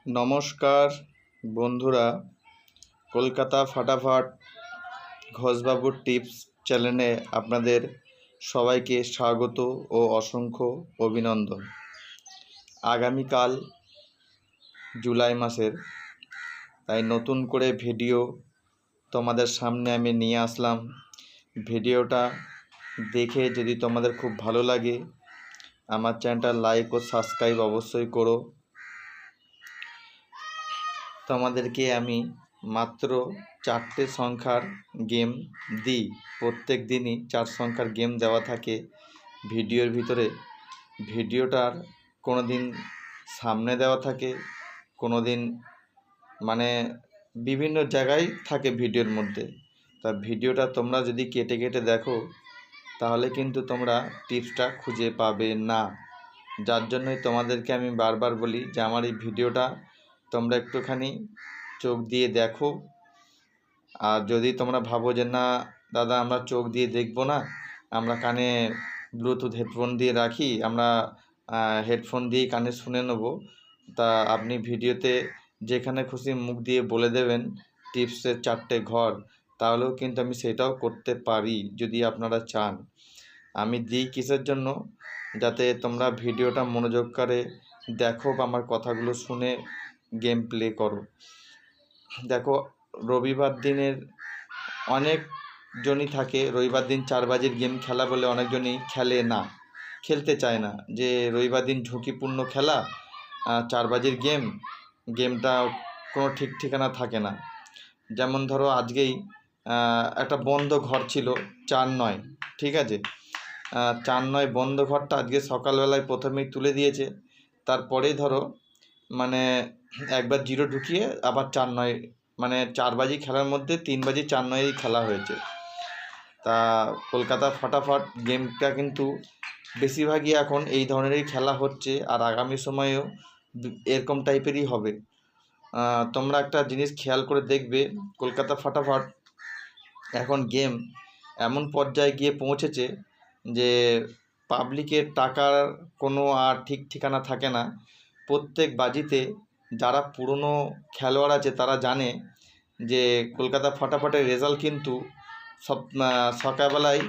নমস্কার বন্ধুরা, কলকাতা ফাটাফাট ঘোষবাবুর টিপস চ্যানেলে আপনাদের সবাইকে স্বাগত ও অসংখ্য অভিনন্দন। আগামীকাল জুলাই মাসের, তাই নতুন করে ভিডিও তোমাদের সামনে আমি নিয়ে আসলাম। ভিডিওটা দেখে যদি তোমাদের খুব ভালো লাগে, আমার চ্যানেলটা লাইক ও সাবস্ক্রাইব অবশ্যই করো। তোমাদেরকে আমি মাত্র 4টে সংখ্যার গেম দিই। প্রত্যেক দিনই 4 সংখ্যার গেম দেওয়া থাকে ভিডিওর ভিতরে। ভিডিওটার কোনো দিন সামনে দেওয়া থাকে, কোনো দিন বিভিন্ন জায়গায় থাকে ভিডিওর মধ্যে। তা ভিডিওটা তোমরা যদি কেটে কেটে দেখো তাহলে কিন্তু তোমরা টিপসটা খুঁজে পাবে না। যার জন্যই তোমাদেরকে আমি বারবার বলি যে আমার এই ভিডিওটা তোমরা একটুখানি চোখ দিয়ে দেখো। আর যদি তোমরা ভাবো যে না দাদা আমরা চোখ দিয়ে দেখবো না, আমরা কানে ব্লুটুথ হেডফোন দিয়ে রাখি, আমরা হেডফোন দিয়ে কানে শুনে নেব, তা আপনি ভিডিওতে যেখানে খুশি মুখ দিয়ে বলে দেবেন টিপসের 4টে ঘর, তাহলেও কিন্তু আমি সেটাও করতে পারি যদি আপনারা চান। আমি দিই কিসের জন্য? যাতে তোমরা ভিডিওটা মনোযোগ করে দেখো বা আমার কথাগুলো শুনে গেম প্লে করো। দেখো, রবিবার দিনের অনেকজনই থাকে, রবিবার দিন 4 বাজির গেম খেলা বলে অনেকজনই খেলে না, খেলতে চায় না, যে রবিবার দিন ঝুঁকিপূর্ণ খেলা, 4 বাজির গেমটা কোনো ঠিক ঠিকানা থাকে না। যেমন ধরো আজকেই একটা বন্ধ ঘর ছিল 4-9, ঠিক আছে, 4-9 বন্ধ ঘরটা আজকে সকালবেলায় প্রথমেই তুলে দিয়েছে। তারপরেই ধরো একবার 0 ঢুকিয়ে আবার 4-9, 4 বাজি খেলার মধ্যে 3 বাজি 4-9 খেলা হয়েছে। তা কলকাতা ফাটাফাট গেমটা কিন্তু বেশিরভাগই এখন এই ধরনেরই খেলা হচ্ছে, আর আগামী সময়েও এরকম টাইপেরই হবে। তোমরা একটা জিনিস খেয়াল করে দেখবে, কলকাতা ফাটাফাট এখন গেম এমন পর্যায়ে গিয়ে পৌঁছেছে যে পাবলিকের টাকার কোনো আর ঠিক ঠিকানা থাকে না। প্রত্যেক বাজিতে যারা পুরনো খেলোয়াড় আছে তারা জানে যে কলকাতা ফাটাফাটের রেজাল্ট কিন্তু সকালবেলায়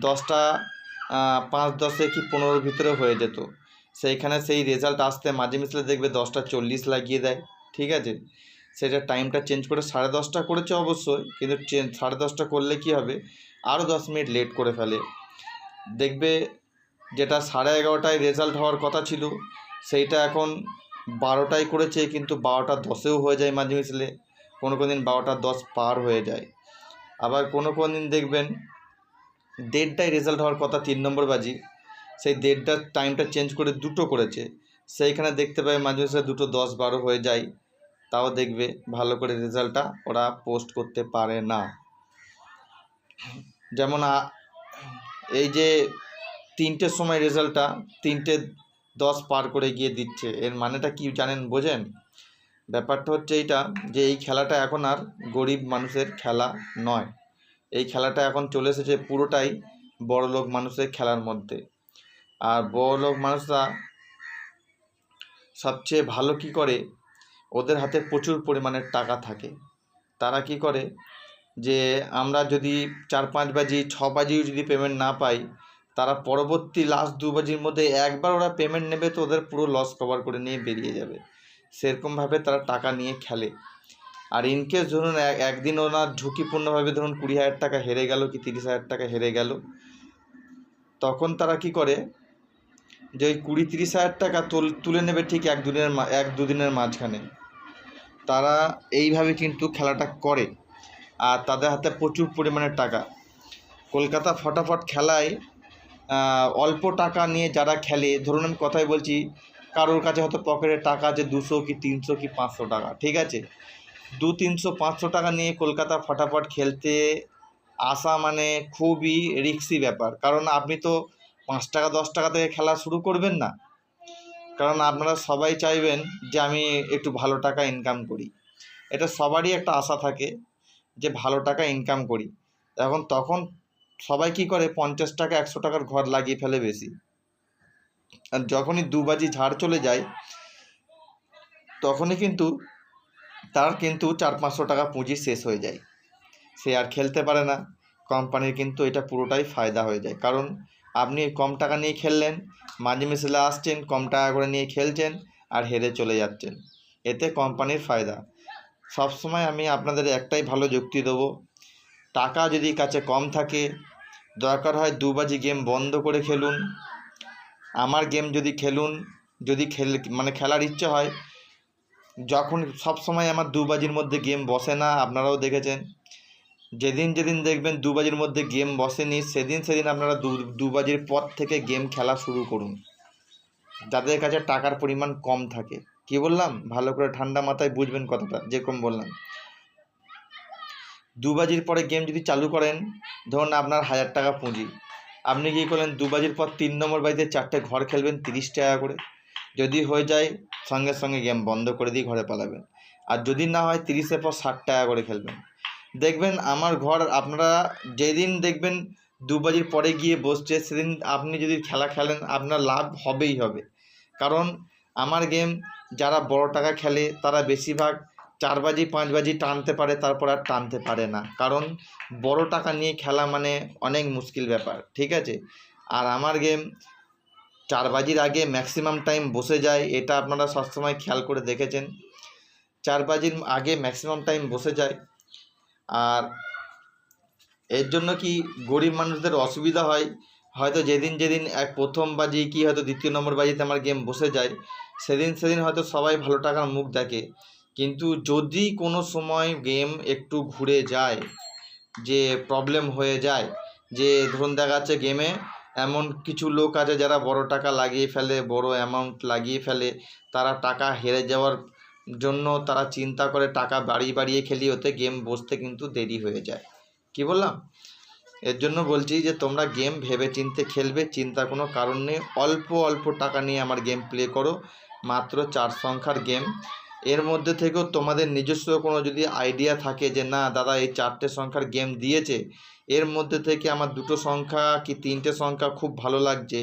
10টা 5-10 কি 15-র ভিতরে হয়ে যেত। সেইখানে সেই রেজাল্ট আসতে মাঝে মিশলে দেখবে 10টা 40 লাগিয়ে দেয়, ঠিক আছে। সেটা টাইমটা চেঞ্জ করে 10:30 করেছে অবশ্যই, কিন্তু 10:30 করলে কি হবে, আরও 10 মিনিট লেট করে ফেলে। দেখবে যেটা 11:30টায় রেজাল্ট হওয়ার কথা ছিল সেইটা এখন 12টায় করেছে, কিন্তু 12:10-এও হয়ে যায় মাঝে মিশলে, কোনো দিন 12:10 পার হয়ে যায়। আবার কোনো দিন দেখবেন 1:30টায় রেজাল্ট হওয়ার কথা 3 নম্বর বাজি, সেই 1:30টার টাইমটা চেঞ্জ করে 2টো করেছে, সেইখানে দেখতে পাই মাঝে মাঝে 2:10-12 হয়ে যায়। তাও দেখবে ভালো করে রেজাল্টটা ওরা পোস্ট করতে পারে না। যেমন এই যে 3টের সময় রেজাল্টটা 3:10 পার করে গিয়ে দিচ্ছে, এর মানেটা কি জানেন, বোঝেন? ব্যাপারটা হচ্ছে এইটা, যে এই খেলাটা এখন আর গরিব মানুষের খেলা নয়, এই খেলাটা এখন চলে এসেছে পুরোটাই বড়লোক মানুষের খেলার মধ্যে। আর বড়লোক মানুষরা সবচেয়ে ভালো কি করে, ওদের হাতে প্রচুর পরিমাণের টাকা থাকে। তারা কি করে, যে আমরা যদি 4-5 বাজি 6 বাজিও যদি পেমেন্ট না পাই, তারা পরবর্তী লাস্ট 2 বাজির মধ্যে একবার ওরা পেমেন্ট নেবে, তো ওদের পুরো লস কভার করে নিয়ে বেরিয়ে যাবে। সেরকমভাবে তারা টাকা নিয়ে খেলে। আর ইনকেস ধরুন একদিন ওনার ঝুঁকিপূর্ণভাবে ধরুন 20,000 টাকা হেরে গেল কি 30,000 টাকা হেরে গেল, তখন তারা কি করে, যে ওই 20-30 হাজার টাকা তুলে নেবে ঠিক 1-2 দিনের মাঝখানে। তারা এইভাবে কিন্তু খেলাটা করে, আর তাদের হাতে প্রচুর পরিমাণে টাকা। কলকাতা ফটাফট খেলায় অল্প টাকা নিয়ে যারা খেলে, ধরুন আমি কথাই বলছি, কারোর কাছে হয়তো পকেটে টাকা আছে 200 কি 300 কি 500 টাকা, ঠিক আছে, 200-300-500 টাকা নিয়ে কলকাতা ফটাফট খেলতে আসা খুবই রিস্কি ব্যাপার। কারণ আপনি তো 5 টাকা 10 টাকা থেকে খেলা শুরু করবেন না, কারণ আপনারা সবাই চাইবেন যে আমি একটু ভালো টাকা ইনকাম করি। এটা সবারই একটা আশা থাকে যে ভালো টাকা ইনকাম করি। তখন সবাই কি করে, 50 টাকা 100 টাকার ঘর লাগিয়ে ফেলে বেশি। আর যখনই 2 বাজি ঝাড় চলে যায়, তখনই কিন্তু তার কিন্তু 400-500 টাকা পুঁজি শেষ হয়ে যায়, সে আর খেলতে পারে না। কোম্পানির কিন্তু এটা পুরোটাই ফায়দা হয়ে যায়, কারণ আপনি কম টাকা নিয়ে খেললেন, মাঝে মিশলে আসছেন, কম টাকা করে নিয়ে খেলছেন আর হেরে চলে যাচ্ছেন, এতে কোম্পানির ফায়দা। সবসময় আমি আপনাদের একটাই ভালো যুক্তি দেবো, টাকা যদি কাছে কম থাকে, দরকার হয় 2 বাজি গেম বন্ধ করে খেলুন, আমার গেম যদি খেলুন, যদি খেলার ইচ্ছে হয়। যখন সবসময় আমার 2 বাজির মধ্যে গেম বসে না, আপনারাও দেখেছেন। যেদিন যেদিন দেখবেন 2 বাজির মধ্যে গেম বসেনি, সেদিন আপনারা 2 বাজির পর থেকে গেম খেলা শুরু করুন, যাদের কাছে টাকার পরিমাণ কম থাকে। কি বললাম ভালো করে ঠান্ডা মাথায় বুঝবেন কথাটা, যেরকম বললাম। 2 বাজির পরে গেম যদি চালু করেন, ধরুন আপনার 1000 টাকা পুঁজি, আপনি কী করলেন, 2 বাজির পর 3 নম্বর বাজিতে 4টে ঘর খেলবেন 30 টাকা করে, যদি হয়ে যায় সঙ্গে সঙ্গে গেম বন্ধ করে দিয়ে ঘরে পালাবেন, আর যদি না হয় 30-এর পর 60 টাকা করে খেলবেন। দেখবেন আমার ঘর, আপনারা যেদিন দেখবেন 2 বাজির পরে গিয়ে বসছে, সেদিন আপনি যদি খেলা খেলেন আপনার লাভ হবেই হবে। কারণ আমার গেম যারা বড় টাকা খেলে তারা বেশিরভাগ 4 বাজি 5 বাজি টানতে পারে, তারপর আর টানতে পারে না, কারণ বড় টাকা নিয়ে খেলা মানে অনেক মুশকিল ব্যাপার, ঠিক আছে। আর আমার গেম 4 বাজির আগে ম্যাক্সিমাম টাইম বসে যায়, এটা আপনারা সবসময় খেয়াল করে দেখেছেন, 4 বাজির আগে ম্যাক্সিমাম টাইম বসে যায়। আর এর জন্য কি গরিব মানুষদের অসুবিধা হয়, হয়তো যেদিন প্রথম বাজি কি হয়তো 2য় নম্বর বাজিতে আমার গেম বসে যায়, সেদিন হয়তো সবাই ভালো টাকার মুখ দেখে। কিন্তু যদি কোনো সময় গেম একটু ঘুরে যায়, যে প্রবলেম হয়ে যায়, যে ধরুন দেখা যাচ্ছে গেমে এমন কিছু লোক আছে যারা বড় টাকা লাগিয়ে ফেলে, বড় অ্যামাউন্ট লাগিয়ে ফেলে, তারা টাকা হেরে যাওয়ার জন্য তারা চিন্তা করে টাকা বাড়িয়ে খেলি, ওতে গেম বসতে কিন্তু দেরি হয়ে যায়। কি বললাম? এর জন্য বলছি যে তোমরা গেম ভেবে চিনতে খেলবে, চিন্তার কোনো কারণ নেই। অল্প টাকা নিয়ে আমার গেম প্লে করো, মাত্র 4 সংখ্যার গেম। এর মধ্যে থেকেও তোমাদের নিজস্ব কোনো যদি আইডিয়া থাকে যে না দাদা এই 4টে সংখ্যার গেম দিয়েছে, এর মধ্যে থেকে আমার 2টো সংখ্যা কি 3টে সংখ্যা খুব ভালো লাগছে,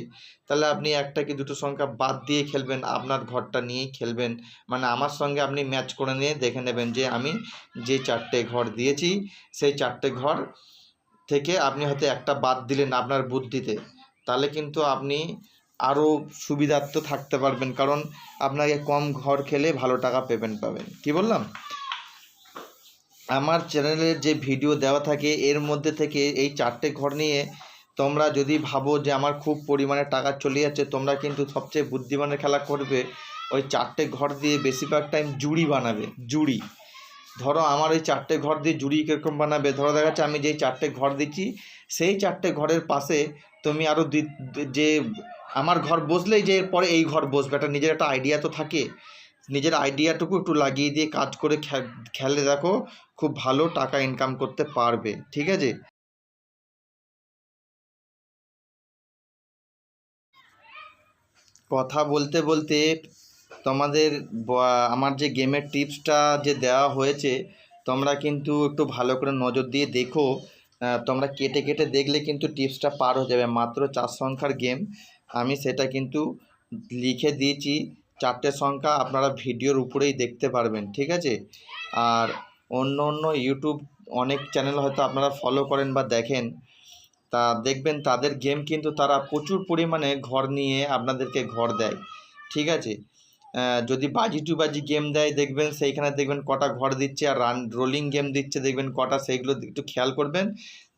তাহলে আপনি 1টা কি 2টো সংখ্যা বাদ দিয়ে খেলবেন, আপনার ঘরটা নিয়েই খেলবেন। মানে আমার সঙ্গে আপনি ম্যাচ করে নিয়ে দেখে নেবেন যে আমি যে 4টে ঘর দিয়েছি, সেই 4টে ঘর থেকে আপনি হয়তো একটা বাদ দিলেন আপনার বুদ্ধিতে, তাহলে কিন্তু আপনি আরও সুবিধার্থ থাকতে পারবেন, কারণ আপনাকে কম ঘর খেলে ভালো টাকা পাবেন। কি বললাম? আমার চ্যানেলের যে ভিডিও দেওয়া থাকে এর মধ্যে থেকে এই 4টে ঘর নিয়ে তোমরা যদি ভাবো যে আমার খুব পরিমাণে টাকা চলে যাচ্ছে, তোমরা কিন্তু সবচেয়ে বুদ্ধিমানের খেলা করবে, ওই 4টে ঘর দিয়ে বেশিরভাগ টাইম জুড়ি বানাবে। জুড়ি, ধরো আমার ওই 4টে ঘর দিয়ে জুড়ি কীরকম বানাবে, ধরো দেখা যাচ্ছে আমি যেই 4টে ঘর দিচ্ছি, সেই 4টে ঘরের পাশে তুমি আরও যে আমার ঘর বসলেই যে পরে এই ঘর বসবে, একটা নিজের একটা আইডিয়া তো থাকে, নিজের আইডিয়াটুকু একটু লাগিয়ে দিয়ে কাজ করে খেলে দেখো, খুব ভালো টাকা ইনকাম করতে পারবে। ঠিক আছে? কথা বলতে বলতে তোমাদের আমার যে গেমের টিপসটা যে দেওয়া হয়েছে, তোমরা কিন্তু একটু ভালো করে নজর দিয়ে দেখো, তোমরা কেটে কেটে দেখলে কিন্তু টিপসটা পার হয়ে যাবে। মাত্র 4 সংখ্যার গেম, আমি সেটা কিন্তু লিখে দিয়েছি, 4টে সংখ্যা আপনারা ভিডিওর উপরেই দেখতে পারবেন। ঠিক আছে? আর অন্য ইউটিউব অনেক চ্যানেল হয়তো আপনারা ফলো করেন বা দেখেন, তা দেখবেন তাদের গেম কিন্তু তারা প্রচুর পরিমাণে ঘর নিয়ে আপনাদেরকে ঘর দেয়। ঠিক আছে? যদি বাজি টু বাজি গেম দেয় দেখবেন সেইখানে দেখবেন কটা ঘর দিচ্ছে, আর রোলিং গেম দিচ্ছে দেখবেন কটা, সেইগুলো একটু খেয়াল করবেন,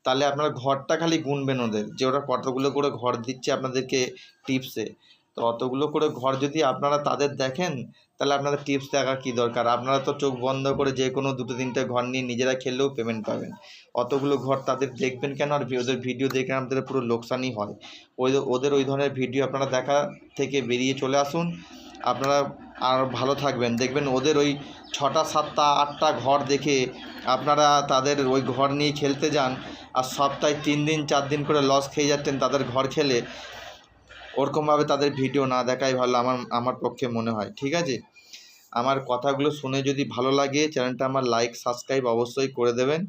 তাহলে আপনার ঘরটা খালি গুনবেন ওদের, যে ওরা কতগুলো করে ঘর দিচ্ছে আপনাদেরকে টিপসে। তো অতগুলো করে ঘর যদি আপনারা তাদের দেখেন, তাহলে আপনাদের টিপস দেখার কী দরকার, আপনারা তো চোখ বন্ধ করে যে কোনো 2-3টে ঘর নিয়ে নিজেরা খেললেও পেমেন্ট পাবেন। অতগুলো ঘর তাদের দেখবেন কেন? আর ওদের ভিডিও দেখে আপনাদের পুরো লোকসানই হয়। ওদের ওই ধরনের ভিডিও আপনারা দেখা থেকে বেরিয়ে চলে আসুন, আপনারা আর ভালো থাকবেন। দেখবেন ওদের ওই 6টা 7টা 8টা ঘর দেখে আপনারা তাদের ওই ঘর নিয়ে খেলতে যান, আর সপ্তাহে 3 দিন 4 দিন করে লস খেয়ে যাচ্ছেন তাদের ঘর খেলে। ওরকমভাবে তাদের ভিডিও না দেখাই ভালো আমার পক্ষে মনে হয়। ঠিক আছে? আমার কথাগুলো শুনে যদি ভালো লাগে, চ্যানেলটা আমার লাইক সাবস্ক্রাইব অবশ্যই করে দেবেন।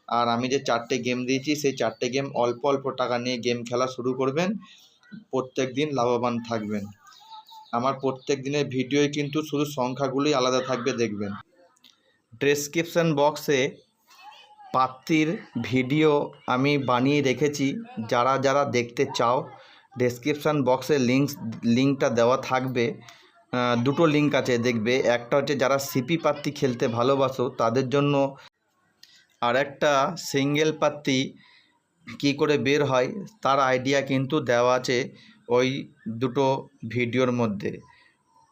আর আমি যে 4টে গেম দিয়েছি, সেই 4টে গেম অল্প টাকা নিয়ে গেম খেলা শুরু করবেন, প্রত্যেক দিন লাভবান থাকবেন। আমার প্রত্যেক দিনের ভিডিওয় কিন্তু শুধু সংখ্যাগুলোই আলাদা থাকবে, দেখবেন। ডেসক্রিপশান বক্সে পাত্রীর ভিডিও আমি বানিয়ে রেখেছি, যারা যারা দেখতে চাও ডেসক্রিপশান বক্সে লিঙ্কটা দেওয়া থাকবে। দুটো লিঙ্ক আছে, দেখবে। একটা হচ্ছে যারা সিপি পাত্রী খেলতে ভালোবাসো তাদের জন্য, আর একটা সিঙ্গেল পাত্রী কী করে বের হয় তার আইডিয়া কিন্তু দেওয়া আছে ওই দুটো ভিডিওর মধ্যে।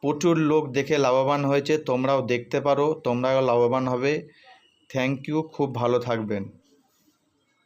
প্রচুর লোক দেখে লাভবান হয়েছে, তোমরাও দেখতে পারো, তোমরাও লাভবান হবে। থ্যাংক ইউ, খুব ভালো থাকবেন।